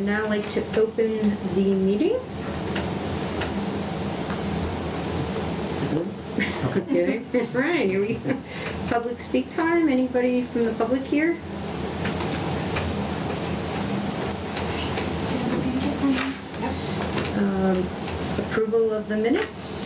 now like to open the meeting. Okay, that's right. Here we go. Public speak time. Anybody from the public here? Approval of the minutes.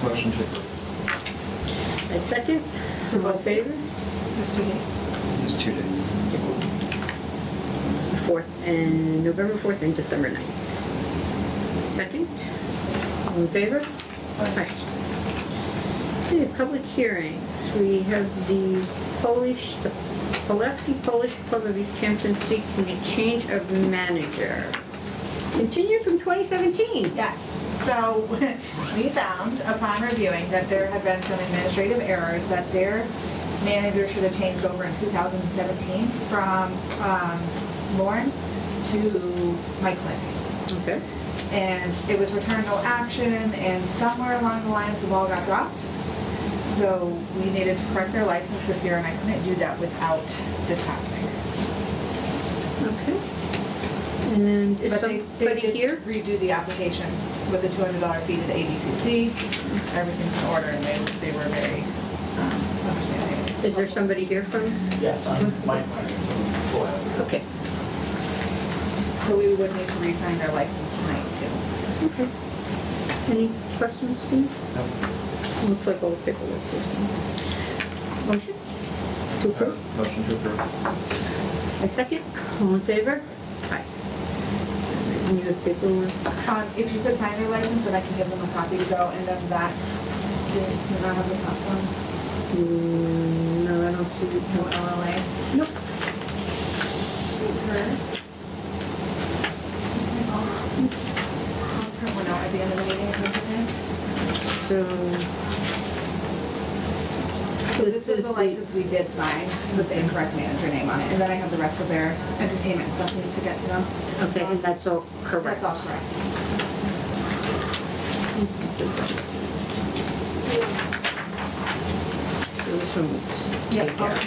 Motion to approve. A second. All in favor? Just 2 days. 4th and November 4th and December 9th. Second. All in favor? Aye. Okay, public hearings. We have the Pulaski Polish Club of Easthampton seeking a change of manager. Continued from 2017. Yes, so we found upon reviewing that there had been some administrative errors, that their manager should have changed over in 2017 from Lauren to Mike Lynn. Okay. And it was returned no action, and somewhere along the lines the ball got dropped. So we needed to correct their license this year, and I couldn't do that without this happening. Okay. And is But they somebody did here? redo the application with the $200 fee to the ABCC. Everything's in order, and they were very understanding. Is there somebody here from? Yes, I'm Mike Myers from Pulaski. Okay. So we would need to re-sign their license tonight too. Okay. Any questions, Steve? No. Looks like all the paperwork's here. So. Motion to approve? Motion to approve. A second. All in favor? Aye. And you have paperwork? If you could sign their license, then I can give them a copy to go, and then that, do you not have the top one? No, I don't see it. No LLA? Nope. I'll print one out at the end of the meeting, if that's okay. So this was the license we did sign with the incorrect manager name on it, and then I have the rest of their entertainment stuff needs to get to them. Okay, and that's all correct? That's all correct. So this one we'll Yeah. take care of.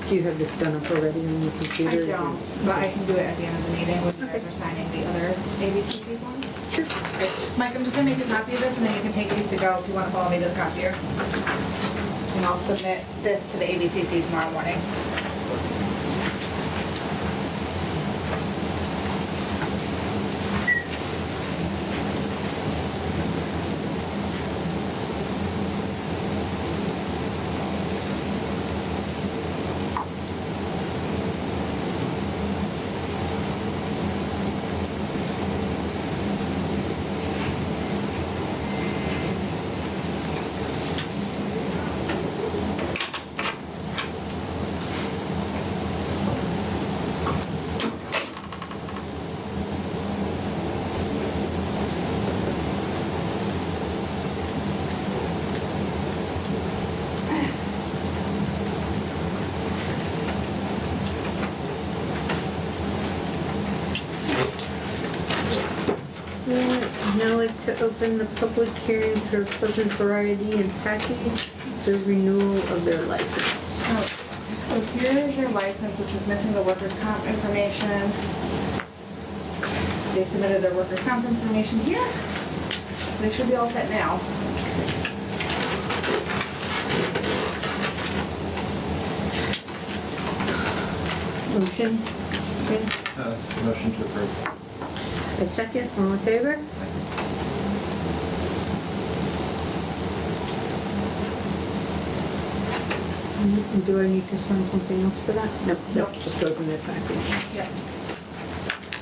Do you have this done up already on the I computer? don't, but I can do it at the end of the meeting when you guys are signing the other ABCC forms. Sure. Okay. Mike, I'm just gonna make a copy of this, and then you can take these to go if you wanna follow me to the copier. And I'll submit this to the ABCC tomorrow morning. Now I'd like to open the public hearing for Pleasant Variety and Package, the renewal of their license. Oh, so here is your license, which is missing the workers' comp information. They submitted their workers' comp information here. They should be all set now. Motion? Okay. Motion to approve. A second, all in favor? Do I need to sign something else for that? No, Nope. just goes in their package. Yep.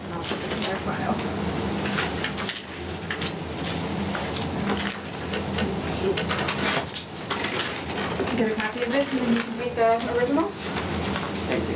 And I'll put this in their file. get a copy of this and then you can take the original. Thank you.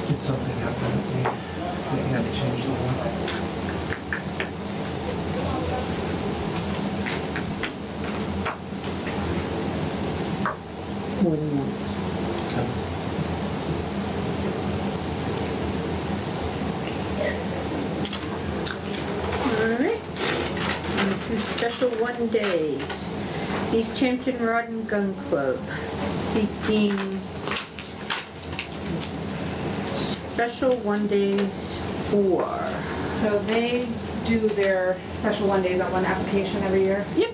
Did something happen with me? They had to change the one. More than once. Alright. On to special one days. Easthampton Rod and Gun Club seeking special one days for. So they do their special one days on one application every year. Yep.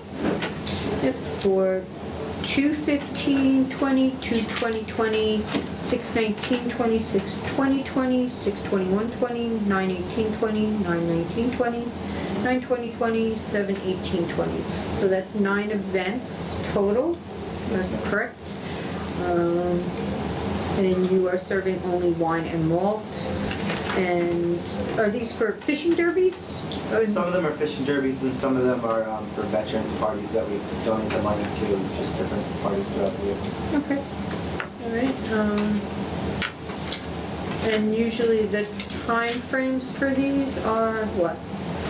Yep, for 2/15/20, 2/20/20, 6/19/20, 6/20/20, 6/21/20, 9/18/20, 9/19/20, 9/20/20, 7/18/20. So that's 9 events total, that's correct. And you are serving only wine and malt. And are these for fishing derbies? Some of them are fishing derbies and some of them are for veterans parties that we donate the money to, just different parties throughout the year. Okay, all right. And usually the time frames for these are what?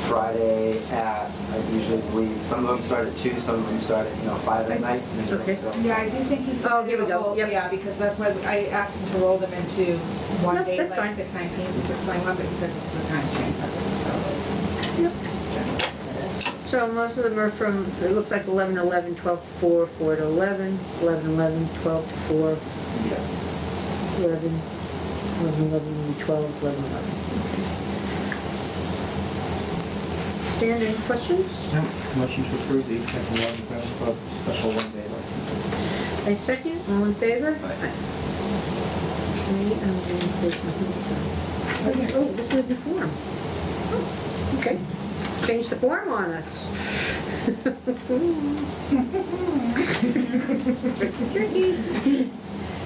Friday at, I usually believe, some of them start at 2, some of them start at, 5 at night. and then Okay. go. Yeah, I do think he's. Oh, here we go. Yep. Yeah, because that's why I asked him to roll them into one No, day, that's like fine. 6/19 to 6/21, but he said it's the time change, that this is so. Yep. So most of them are from, it looks like 11/11, 12/4, 4/11, 11/11, 12/4, Yeah. 11, 11/11, 12, 11/11. Stan, any questions? No, motion to approve the Easthampton Rod and Gun Club special one-day licenses. A second, all in favor? Aye. Okay, I'm going to put my hand aside. Oh, this is a new form. Oh, okay. Change the form on us. Tricky.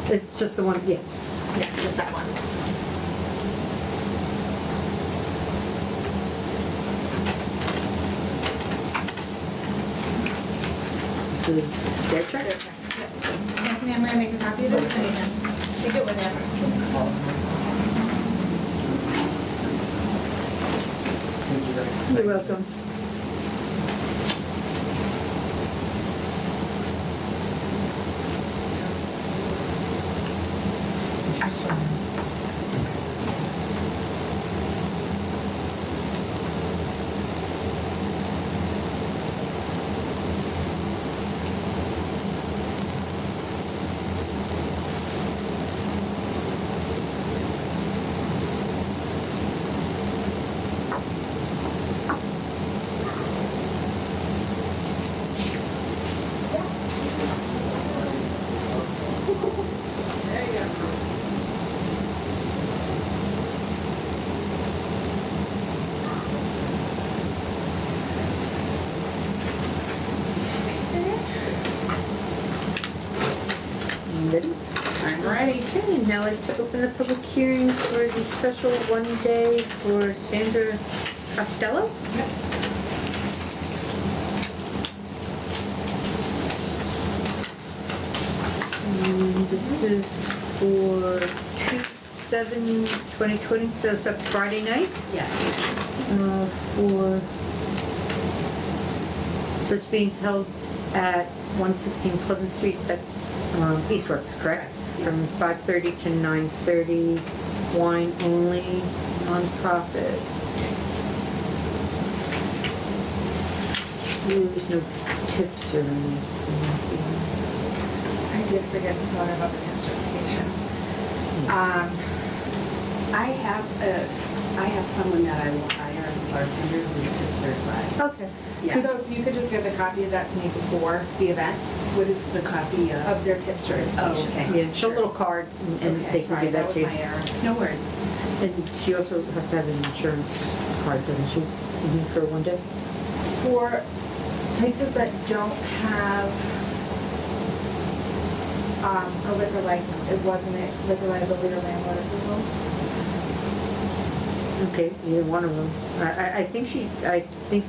It's just the one, yeah. Yeah, just that one. This is their check. Anthony, I'm gonna make a copy of this and you can take it whenever. Thank you guys. You're welcome. Did you sign? There you go. Ready? I'm ready. Okay, now I'd like to open the public hearing for the special one day for Sandra Costello. This is for 2/7/2020, so it's a Friday night. Yeah. So it's being held at 116 Pleasant Street, that's Eastworks, correct? From 5:30 to 9:30, wine only, nonprofit. There's no tips or anything. I did forget to tell her about the tip certification. I have someone that I will hire as a bartender who's tip certified. Okay. Yeah. So if you could just give a copy of that to me before the event What is the copy of? of their tip certification. Oh, okay. Yeah, it's a little card, and Okay, they can Sorry, give that that was to you. my error. No worries. And she also has to have an insurance card, doesn't she, for one day? For places that don't have a liquor license, it wasn't a liquor liability or landlord approval. Okay, either one of them. I think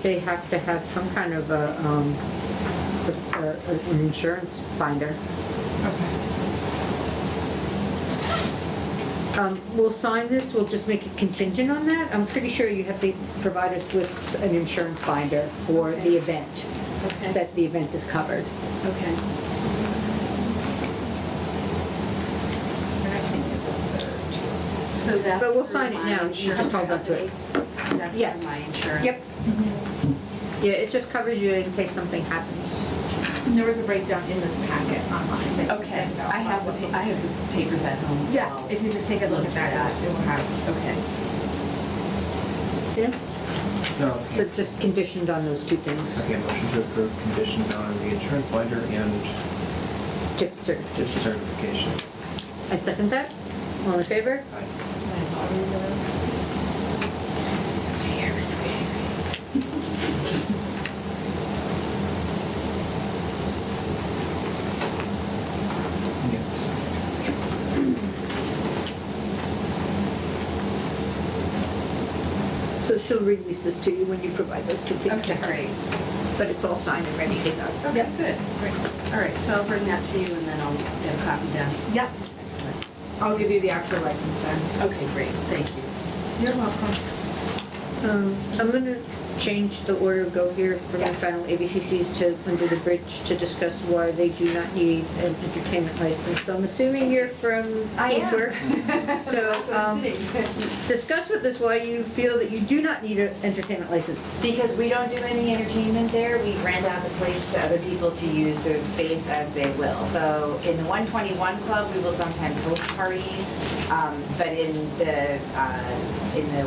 they have to have some kind of an insurance binder. Okay. We'll sign this, we'll just make it contingent on that. I'm pretty sure you have to provide us with an insurance binder for the event, Okay. that the event is covered. Okay. And I think it's the third. So that's But we'll for sign it my now. You just insurance hold on to it. company? That's Yes. for my insurance? Yep. Yeah, it just covers you in case something happens. And there was a breakdown in this packet online. that you Okay, can I have the, I have the papers at home, so Yeah, I'll- if you just take a look at that, it will have. Okay. Yeah. No, So okay. just conditioned on those two things. Okay, motion to approve conditioned on the insurance binder and Tip tip certification. certification. I second that. All in favor? Aye. So she'll release this to you when you provide those two things. Okay, great. But it's all signed and ready to go. Okay, good. Great. All right, so I'll bring that to you and then I'll get a copy done. Yep, Excellent. I'll give you the actual license then. Okay, great, thank you. You're welcome. I'm gonna change the order, go here from the Yes. final ABCCs to Under the Bridge to discuss why they do not need an entertainment license. So I'm assuming you're from I am. Eastworks. So, discuss with us why you feel that you do not need an entertainment license. Because we don't do any entertainment there, we rent out the place to other people to use their space as they will. So in the 121 Club, we will sometimes host parties, but in the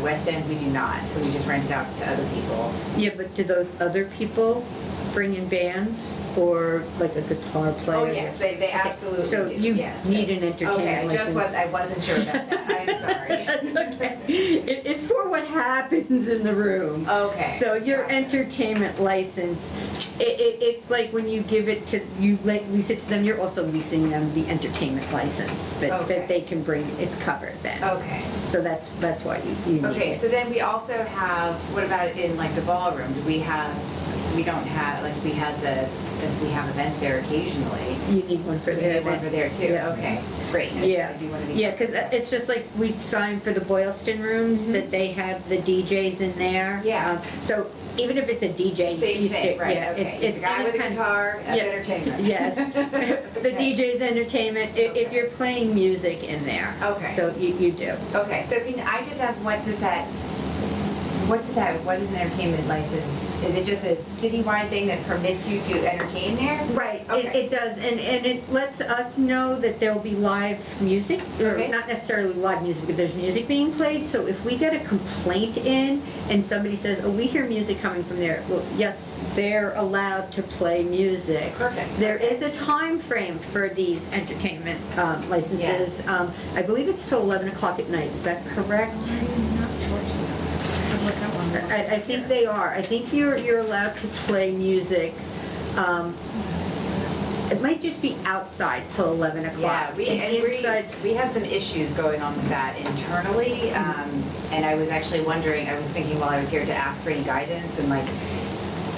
West End, we do not. So we just rent it out to other people. Yeah, but do those other people bring in bands or like a guitar player? Oh, yes, they absolutely do, So you yes. need an entertainment license. Okay, I wasn't sure about that, I'm sorry. That's okay. It's for what happens in the room. Okay. So your Gotcha. entertainment license, it's like when you give it to, you lease it to them, you're also leasing them the entertainment license that Okay. they can bring, it's covered then. Okay. So that's why you need Okay, it. so then we also have, what about in like the ballroom? We don't have, like we have events there occasionally. You need one for We there. need one for there too, Yeah. okay, great. Yeah, I do want to be. yeah, because it's just like we signed for the Boylston rooms, that they have the DJs in there. Yeah. So even if it's a DJ, Same you thing, stick, right, yeah, okay. it's The guy any with a kind of- guitar, of Yeah. entertainment. Yes, the Okay. DJ's entertainment, if you're playing music in there. Okay. So you do. Okay, so can I just ask, what is an entertainment license? Is it just a citywide thing that permits you to entertain there? Right, Okay. it does, and it lets us know that there'll be live music, or Okay. not necessarily live music, but there's music being played, so if we get a complaint in and somebody says, oh, we hear music coming from there, well, yes, they're allowed to play music. Perfect, There okay. is a time frame for these entertainment licenses. Yes. I believe it's till 11 o'clock at night, is that correct? I'm not sure to be honest. So look at one. I think they are. I think you're allowed to play music. It might just be outside till 11 o'clock. Yeah, And inside, we have some issues going on with that internally, and I was actually wondering, I was thinking while I was here to ask for any guidance and like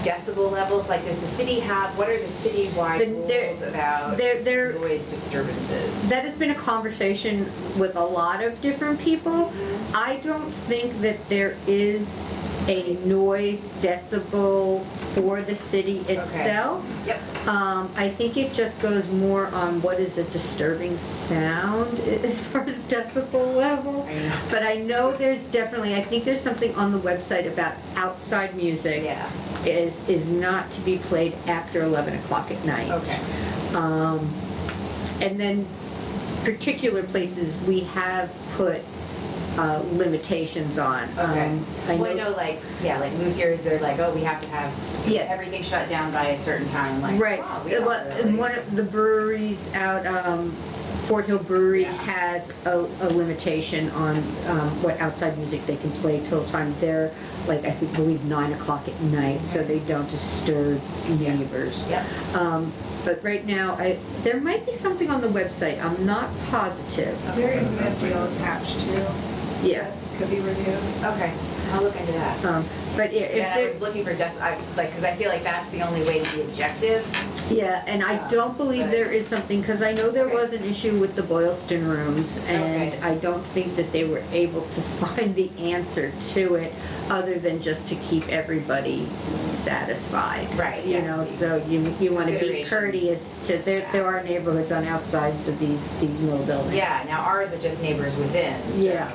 decibel levels, like does the city have, what are the citywide There- rules about there- noise disturbances? that has been a conversation with a lot of different people. I don't think that there is a noise decibel for the city itself. Yep. I think it just goes more on what is a disturbing sound as far as decibel levels. I know. But I know there's definitely, I think there's something on the website about outside music Yeah. is not to be played after 11 o'clock at night. Okay. And then particular places, we have put limitations on. Okay. I Well, I know, like, yeah, like luthiers, they're like, oh, we have to have Yeah. everything shut down by a certain time. I'm like, Right, wow, we don't well, really. and one of the breweries out, Fort Hill Brewery Yeah. has a limitation on, what outside music they can play till time. They're, like, I think, believe 9 o'clock at night, so they don't disturb neighbors. Yep. But right now, there might be something on the website, I'm not positive. There is a deal attached to. Yeah. Could be reviewed. Okay, I'll look into that. But yeah, And I if was looking for just, because I feel like that's the only way to be objective. yeah, and I don't believe there is something, because I know there Okay. was an issue with the Boylston rooms, and Okay. I don't think that they were able to find the answer to it, other than just to keep everybody satisfied. Right, You yeah. know, so you want to be Consideration. courteous to, there are neighborhoods on outsides of these mill buildings. Yeah, now ours are just neighbors within, so. Yeah.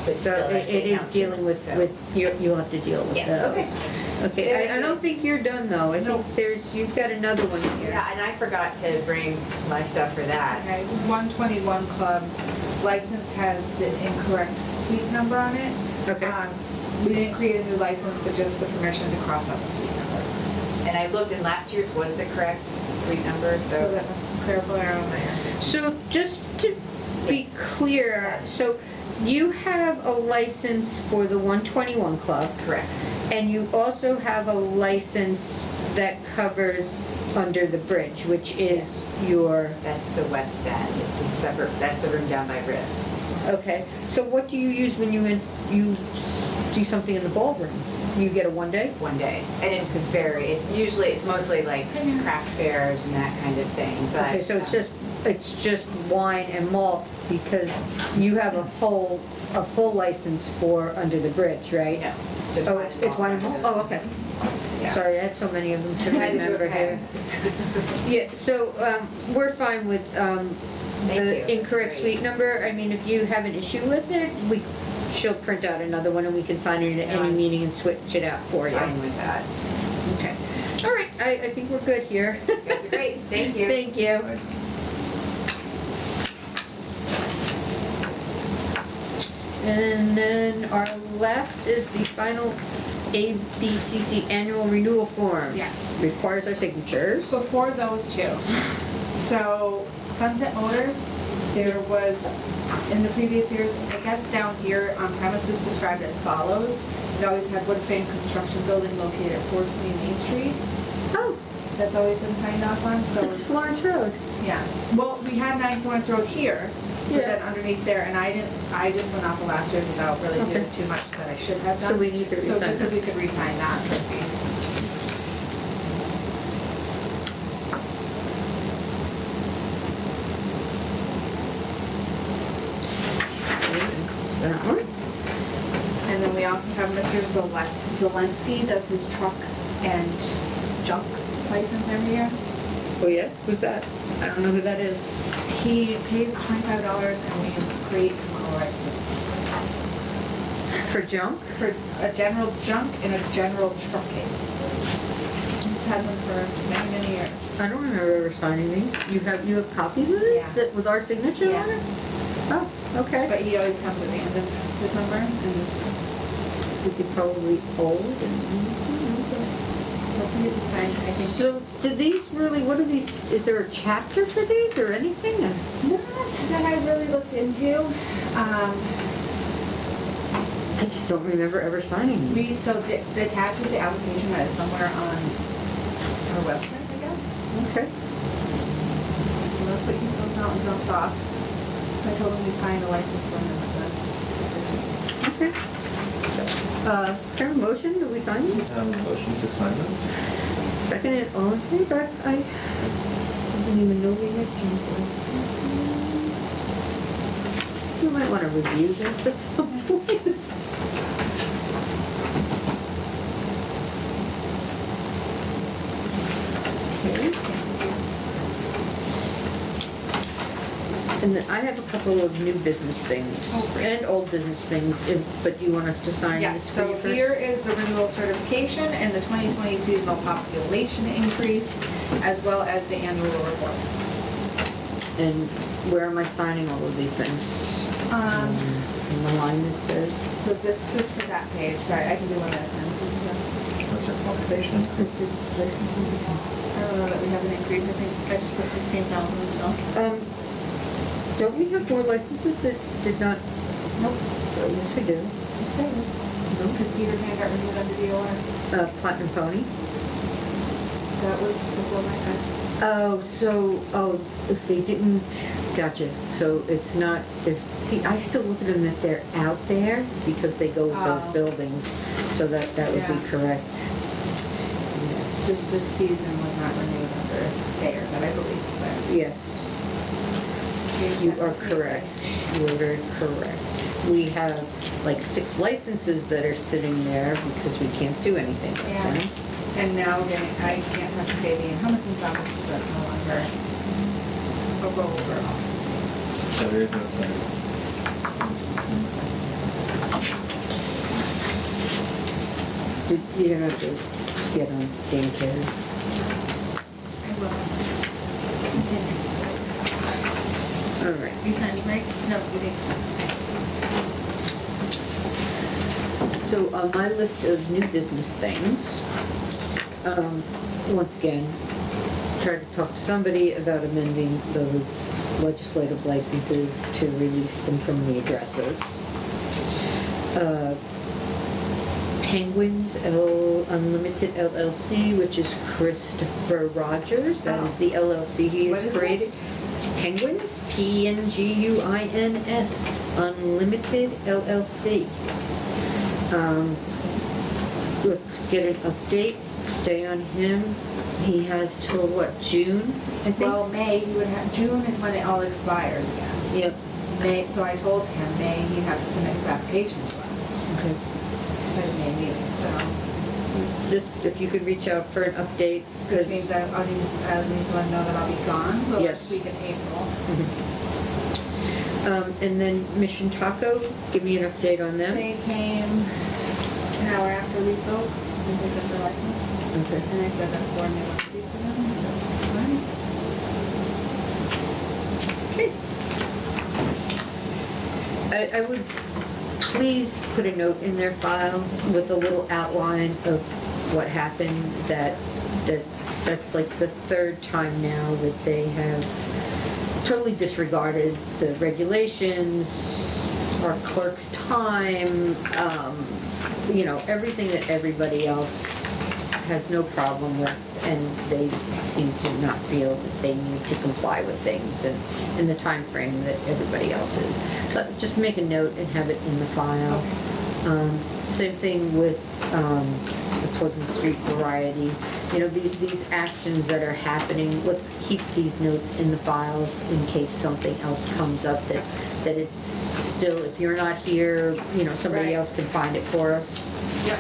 But So still, it they is count dealing too, with, so. you'll have to deal with Yes, those. okay. Okay, I don't think you're done though, I No. think you've got another one here. Yeah, and I forgot to bring my stuff for that. Okay, 121 Club license has the incorrect suite number on it. Okay. We didn't create a new license, but just the permission to cross out the suite number. And I looked, and last year's was the correct suite number, So so. that was clerical error on there. So just to be clear, so you have a license for the 121 Club, Correct. and you also have a license that covers under the bridge, which is your, That's the west end, it's separate, that's the room down by Riffs. okay. So what do you use when you do something in the ballroom? You get a one day? One day, and it could vary, it's mostly like craft fairs and that kind of thing, but. Okay, so it's just wine and malt, because you have a full license for under the bridge, right? No, just Oh, wine and it's malt. wine and malt, oh, okay. Yeah. Sorry, I had so many of them to That is remember okay. here. Yeah, so, we're fine with, Thank the you. incorrect Great. suite number. I mean, if you have an issue with it, she'll print out another one and we can sign it at any Fine. meeting and switch it out for you. Fine with that. Okay. All right, I think we're good here. You guys are great, thank you. Thank you. Thanks. And then our last is the final ABCC annual renewal form. Yes. Requires our signatures. Before those two, so Sunset Motors, there was, in the previous years, I guess down here on premises described as follows. It always had wood frame construction building located at 420 Main Street. Oh, That's always been signed off on, so, it's Florence Road. yeah. Well, we had 9 Florence Road here, but Yeah. then underneath there, and I just went off the last year without really doing Okay. too much that I should have done. So we need to So re-sign just if that. we could re-sign that, would be. That one? And then we also have Mr. Zelensky does his truck and junk license every year. Oh, yeah? Who's that? I don't know who that is. He pays $25 and we create him a license For junk? for a general junk and a general trucking. He's had them for many, many years. I don't remember ever signing these. You have copies of this? Yeah. That with our signature on Yeah. it? Oh, okay. But he always comes at the end of December and just, We could probably hold and. so if we could just sign, I think. So, do these really, what are these, is there a chapter for these or anything? Not that I really looked into. I just don't remember ever signing these. So the attached is the application that is somewhere on our website, I guess. Okay. So that's what he fills out and drops off. So I told him we'd sign the license for him at this meeting. Okay. Can I have a motion, do we sign these? Motion to sign those? Second it, all in favor? I didn't even know we had changed. You might want to review this at some point. Okay. And then I have a couple of new business things Oh, great. and old business things, but do you want us to sign Yes, this for you so first? here is the renewal certification and the 2020 seasonal population increase, as well as the annual report. And where am I signing all of these things? in the line that says. So this is for that page, sorry, I can do one at a time. What's our qualification? I don't know that we have an increase, I think I just put 16,000 still. Don't we have more licenses that did not? Nope. Oh, yes, we do. Because Peter Pan got renewed under DOR. Platinum Pony. That was before my time. If they didn't, gotcha. So it's not, see, I still look at them that they're out there because they go with those Oh. buildings. So that would Yeah. be correct. This season was not renewed under there, but I believe that. Yes, you are correct. You are very correct. We have like 6 licenses that are sitting there because we can't do anything with Yeah. them. And now I can't touch the baby in Humison's office because that's no longer a rollover office. So there is no second. You don't have to get on daycare. I will. Continue. All right. You signed, right? No, you didn't sign. So on my list of new business things, once again, tried to talk to somebody about amending those legislative licenses to release them from the addresses. Penguins Unlimited LLC, which is Christopher Rogers, that is the LLC he What has is it? created. Penguins, Penguins, Unlimited LLC. Let's get an update, stay on him. He has till what, June, I think? Well, May, you would have, June is when it all expires again. Yep, May, so I told him, May, he'd have to submit his application to us okay. by the May meeting, so. Just if you could reach out for an update, Which because. means I'll need to let him know that I'll be gone the Yes. last week in April. And then Mission Taco, give me an update on them. They came an hour after we spoke, and picked up their license, Okay. and I said that for me would be for them, so, fine. I would please put a note in their file with a little outline of what happened, that's like the 3rd time now that they have totally disregarded the regulations, our clerk's time, everything that everybody else has no problem with, and they seem to not feel that they need to comply with things and in the time frame that everybody else is. So just make a note and have it in the file. Same thing with the Pleasant Street Variety. These actions that are happening, let's keep these notes in the files in case something else comes up that it's still, if you're not here, somebody Right. else can find it for us. Yep.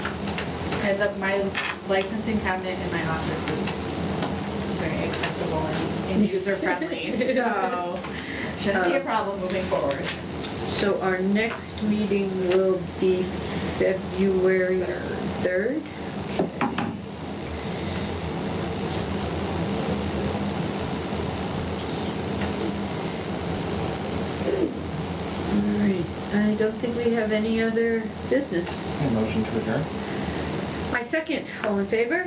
And my licensing cabinet in my office is very accessible and user-friendly, so shouldn't be a problem moving forward. So our next meeting will be February 3rd. All right, I don't think we have any other business. A motion to adjourn? My second, all in favor?